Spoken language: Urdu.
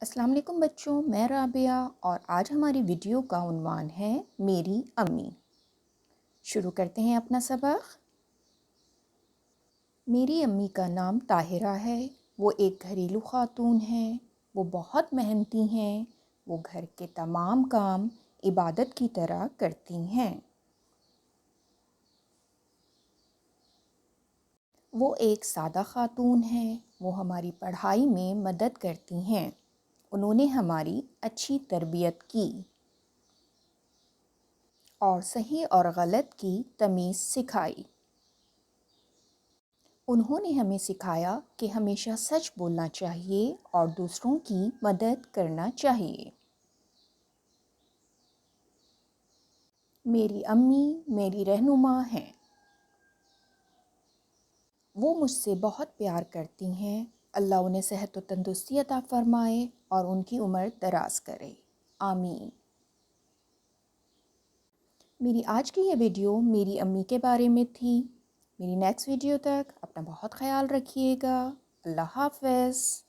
السلام علیکم بچوں، میں رابعہ اور آج ہماری ویڈیو کا عنوان ہے میری امی۔ شروع کرتے ہیں اپنا سبق۔ میری امی کا نام طاہرہ ہے۔ وہ ایک گھریلو خاتون ہیں۔ وہ بہت محنتی ہیں۔ وہ گھر کے تمام کام عبادت کی طرح کرتی ہیں۔ وہ ایک سادہ خاتون ہیں۔ وہ ہماری پڑھائی میں مدد کرتی ہیں۔ انہوں نے ہماری اچھی تربیت کی اور صحیح اور غلط کی تمیز سکھائی۔ انہوں نے ہمیں سکھایا کہ ہمیشہ سچ بولنا چاہیے اور دوسروں کی مدد کرنا چاہیے۔ میری امی میری رہنما ہیں۔ وہ مجھ سے بہت پیار کرتی ہیں۔ اللہ انہیں صحت و تندرستی عطا فرمائے اور ان کی عمر دراز کرے، آمین۔ میری آج کی یہ ویڈیو میری امی کے بارے میں تھی۔ میری نیکسٹ ویڈیو تک اپنا بہت خیال رکھیے گا۔ اللہ حافظ۔